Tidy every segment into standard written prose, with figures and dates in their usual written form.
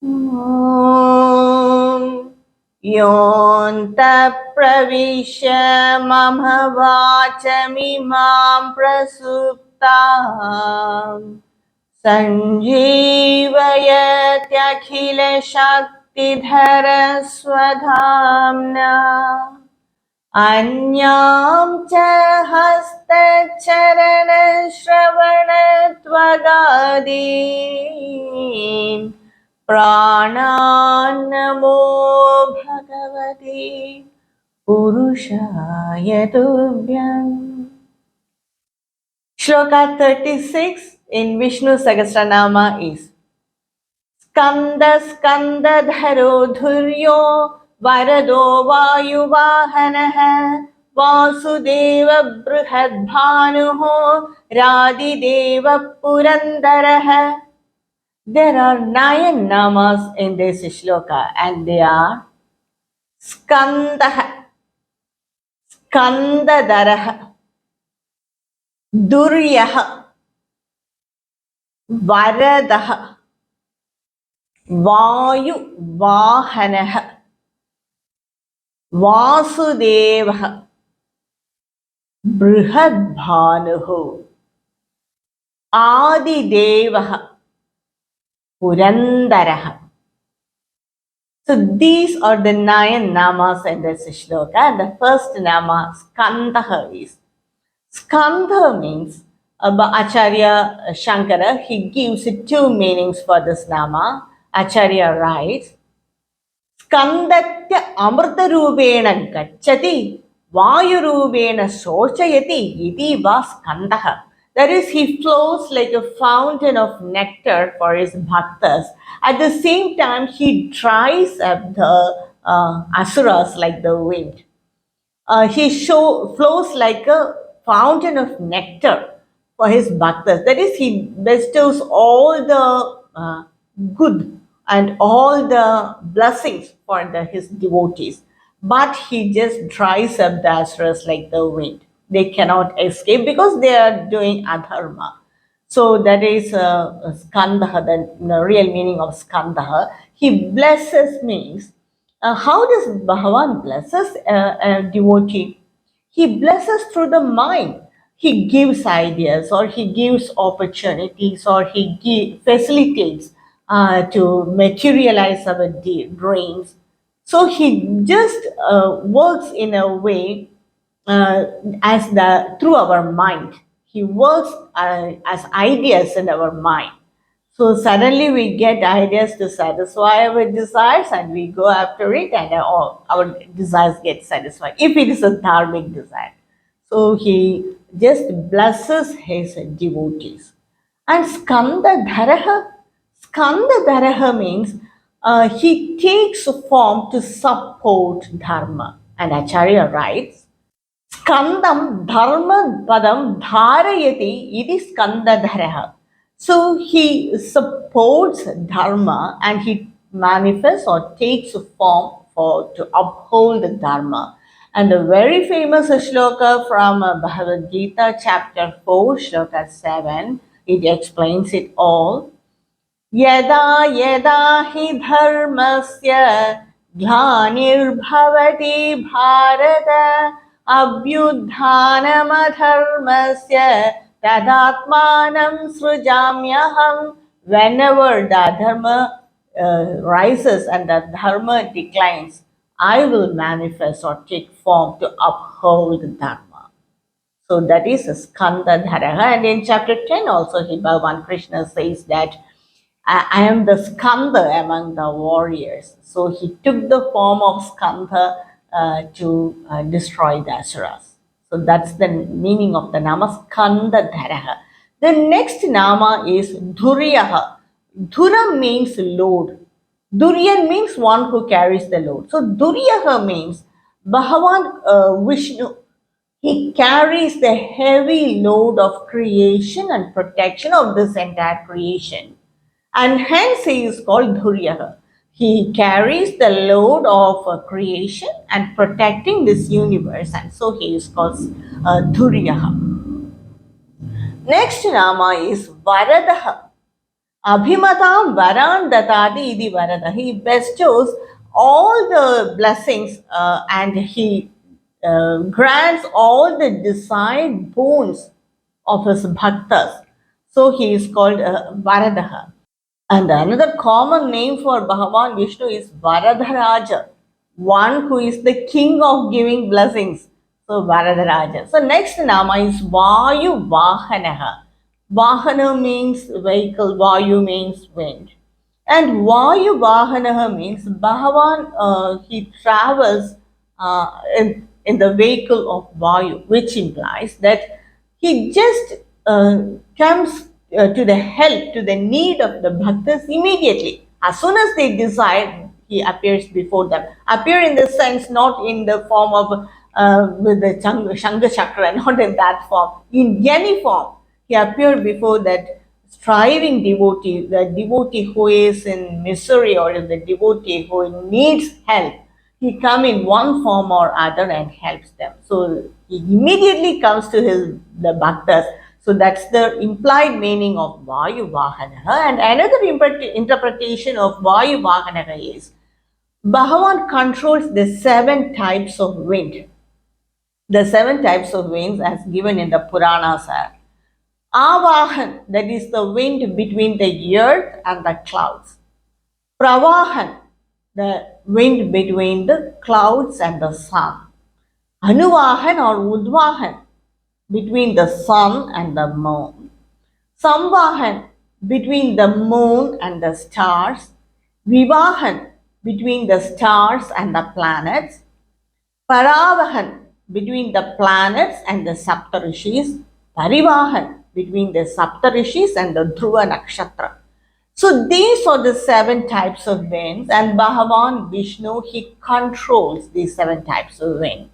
ॐ योऽन्तः प्रविश्य मम वाचमिमां प्रसुप्ताम् सञ्जीवयत्यखिलशक्तिधरस्वधाम्ना अन्यां च हस्तचरणश्रवणत्वगादीन् प्राणान्नमो भगवते पुरुषाय तुभ्यम्. Shloka 36 in Vishnu Sahasranama is Skanda Skandadharo Dhuryo Varado Vayuvahanaha Vasudeva Brihadbhanuho Radideva Purandaraha. There are 9 namas in this shloka and they are Skandaha, Skandadaraha, Duryaha, Varadaha, Vayu Vahanaha, Vasudeva, Brihadbhanuhu, Adideva, Purandaraha. So these are the 9 namas in this shloka. And the first nama, Skandaha, is Skandha means Acharya Shankara, he gives 2 meanings for this nama. Acharya writes, Skandatya amrtarubena gacchati vayurubena sochayati iti va Skandaha. That is, he flows like a fountain of nectar for his bhaktas. At the same time, he dries up the asuras like the wind. He flows like a fountain of nectar for his bhaktas. That is, he bestows all the good and all the blessings for his devotees. But he just dries up the asuras like the wind. They cannot escape because they are doing adharma. So that is Skandaha, the real meaning of Skandaha. He blesses means, how does Bhagavan blesses a devotee? He blesses through the mind. He gives ideas or he gives opportunities or he facilitates to materialize our dreams. So he just works in a way uh, through our mind. He works as ideas in our mind. So suddenly we get ideas to satisfy our desires and we go after it and our desires get satisfied if it is a dharmic desire. So he just blesses his devotees. And Skanda Dharaha means he takes form to support dharma. And Acharya writes, Skandam Dharma Padam Dharayati iti Skandadharaha. So he supports Dharma and he manifests or takes form to uphold the Dharma. And a very famous shloka from Bhagavad Gita, chapter 4, shloka 7, it explains it all. यदा यदा हि धर्मस्य ग्लानिर्भवति Bharat अभ्युत्थानमधर्मस्य तदात्मानं सृजाम्यहम्. Whenever the dharma rises and the dharma declines, I will manifest or take form to uphold the dharma. So that is Skanda Dharaha. And in chapter 10 also, Bhagavan Krishna says that I am the Skanda among the warriors. So he took the form of Skanda to destroy the Asuras. So that's the meaning of the nama Skanda Dharaha. The next nama is Dhuryaha. Dhura means load. Duryan means one who carries the load. So Duryaha means Bhagavan Vishnu. He carries the heavy load of creation and protection of this entire creation. And hence he is called Dhuryaha. He carries the load of creation and protecting this universe, and so he is called Dhuryaha. Next nama is Varadaha. Abhimatam varan datati idi varada. He bestows all the blessings and he grants all the desired boons of his bhaktas. So he is called Varadaha. And another common name for Bhagavan Vishnu is Varadharaja, one who is the king of giving blessings. So Varadharaja. So next nama is Vayu Vahanaha. Vahana means vehicle, Vayu means wind. And Vayu Vahanaha means Bhagavan, he travels in the vehicle of Vayu, which implies that he just comes to the help, to the need of the bhaktas immediately. As soon as they decide, he appears before them. Appear in the sense, not in the form of with the Shanga Chakra, not in that form. In any form, he appeared before that striving devotee, the devotee who is in misery or the devotee who needs help. He come in one form or other and helps them. So he immediately comes to the bhaktas. So that's the implied meaning of Vayu Vahanaha. And another interpretation of Vayu Vahanaha is Bhagavan controls the 7 types of wind. The 7 types of winds as given in the Puranas are Avahan, that is the wind between the earth and the clouds. Pravahan, the wind between the clouds and the sun. Anuvahan or Udvahan, between the sun and the moon. Samvahan, between the moon and the stars. Vivahan, between the stars and the planets. Paravahan, between the planets and the Saptarishis. Parivahan, between the Saptarishis and the Dhruva Nakshatra. So these are the 7 types of winds, and Bhagavan Vishnu, he controls these 7 types of wind.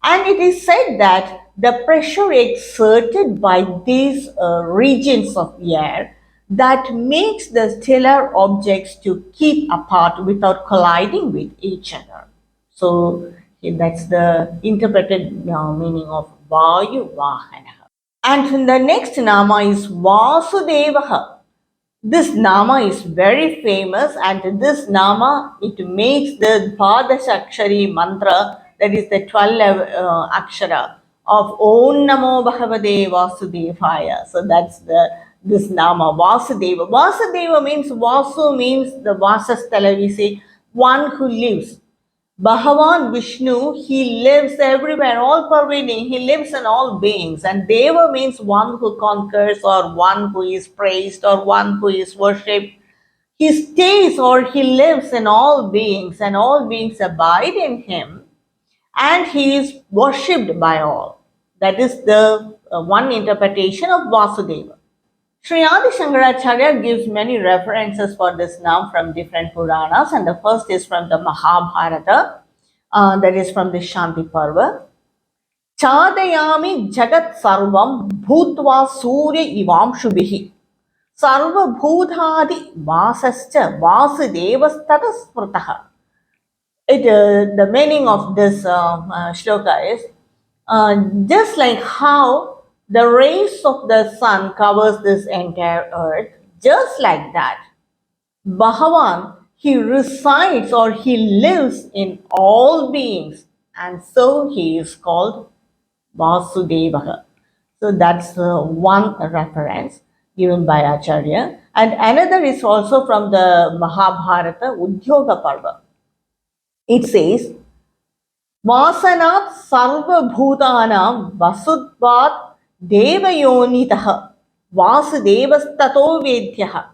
And it is said that the pressure exerted by these regions of air that makes the stellar objects to keep apart without colliding with each other. So that's the interpreted meaning of Vayu Vahana. And the next nama is Vasudevaha. This nama is very famous, and this nama, it makes the Padashakshari mantra, that is the 12 akshara of Om Namo Bhagavate Vasudevaya. So that's this nama Vasudeva. Vasudeva means Vasu means the Vasasthala, we say one who lives. Bhagavan Vishnu, he lives everywhere, all pervading. He lives in all beings. And Deva means one who conquers, or one who is praised, or one who is worshipped. He stays or he lives in all beings, and all beings abide in him, and he is worshipped by all. That is the one interpretation of Vasudeva. Sri Adi Shankaracharya gives many references for this now from different Puranas, and the first is from the Mahabharata, that is from the Shanti Parva. Chadayami Jagat Sarvam Bhutva Surya Ivam Shubhihi Sarva Bhutadi Vasascha Vasudevastata Sprutaha. The meaning of this shloka is just like how the rays of the sun covers this entire earth, just like that, Bhagavan, he resides or he lives in all beings, and so he is called Vasudevaha. So that's one reference given by Acharya. And another is also from the Mahabharata Udyoga Parva. It says, Vasanat sarva bhutanam vasudvat devayonitaha vasudevastato vedyaha.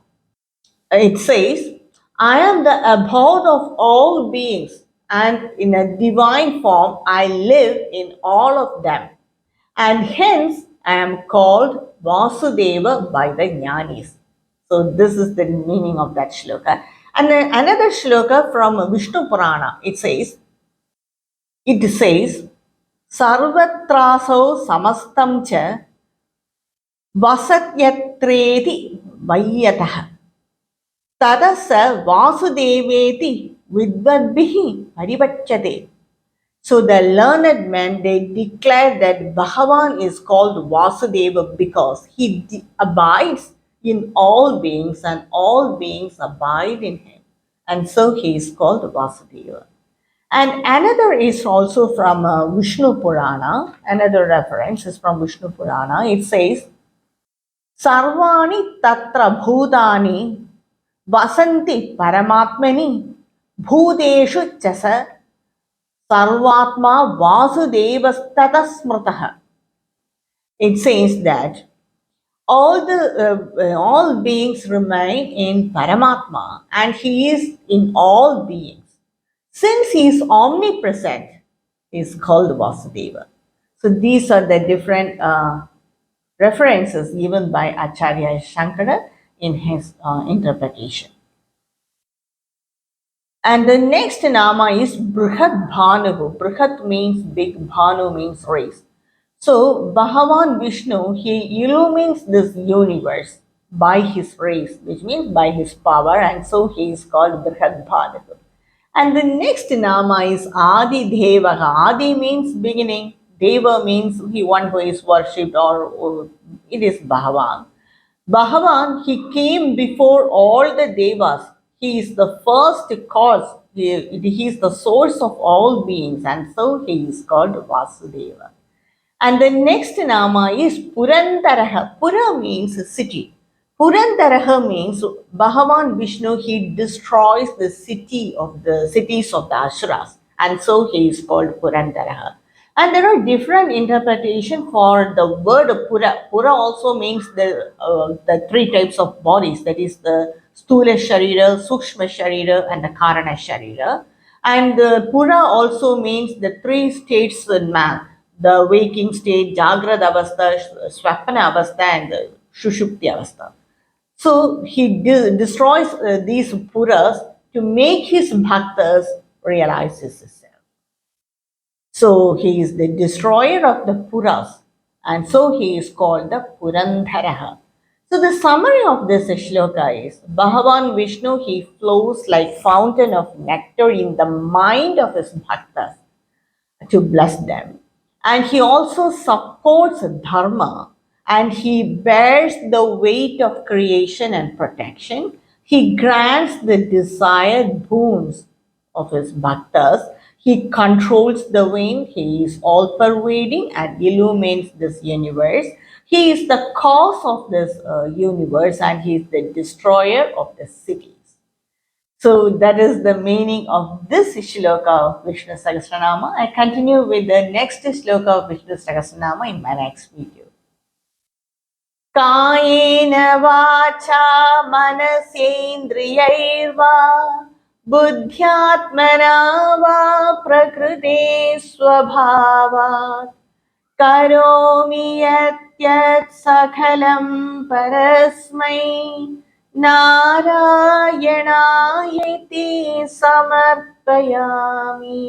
It says, I am the abode of all beings, and in a divine form I live in all of them. And hence I am called Vasudeva by the Jnanis. So this is the meaning of that shloka. And then another shloka from Vishnu Purana, it says, Sarvatraso samastam cha vasatyatreti vayataha tadasa vasudeveti vidvadbihi parivachyate. So the learned men, they declare that Bhagavan is called Vasudeva because he abides in all beings and all beings abide in him. And so he is called Vasudeva. And another is also from Vishnu Purana. Another reference is from Vishnu Purana. It says, Sarvani tatra bhutani vasanti paramatmani bhuteshu chasa sarvatma vasudevastata smrtaha. It says that all beings remain in Paramatma and he is in all beings. Since he is omnipresent, he is called Vasudeva. So these are the different references given by Acharya Shankara in his interpretation. And the next nama is Brihat Bhanuhu. Brihat means big, Bhanu means race. So Bhagavan Vishnu, he illumines this universe by his rays, which means by his power, and so he is called Brihat Bhanuhu. And the next nama is Adi Devaha. Adi means beginning. Deva means he one who is worshipped, or it is Bhagavan. Bhagavan, he came before all the devas. He is the first cause. He is the source of all beings, and so he is called Vasudeva. And the next nama is Purandaraha. Pura means city. Purandaraha means Bhagavan Vishnu, he destroys the cities of the Asuras, and so he is called Purandaraha. And there are different interpretations for the word Pura. Pura also means the three types of bodies, that is the Stula Sharira, Sukshma Sharira, and the Karana Sharira. And Pura also means the three states in man, the waking state, Jagrad Avastha, Swapana Avastha, and the Shushupti Avastha. So he destroys these Puras to make his bhaktas realize his self. So he is the destroyer of the Puras, and so he is called the Purandharaha. So the summary of this shloka is Bhagavan Vishnu, he flows like fountain of nectar in the mind of his bhaktas to bless them. And he also supports dharma and he bears the weight of creation and protection. He grants the desired boons of his bhaktas. He controls the wind. He is all pervading and illumines this universe. He is the cause of this universe and he is the destroyer of the cities. So that is the meaning of this shloka of Vishnu Sahasranama. I continue with the next shloka of Vishnu Sahasranama in my next video. Kayena vacha manasendriyaiva buddhyatmana va prakrite swabhavat karomi yat sakhalam parasmai नारायणायेति समर्पयामि।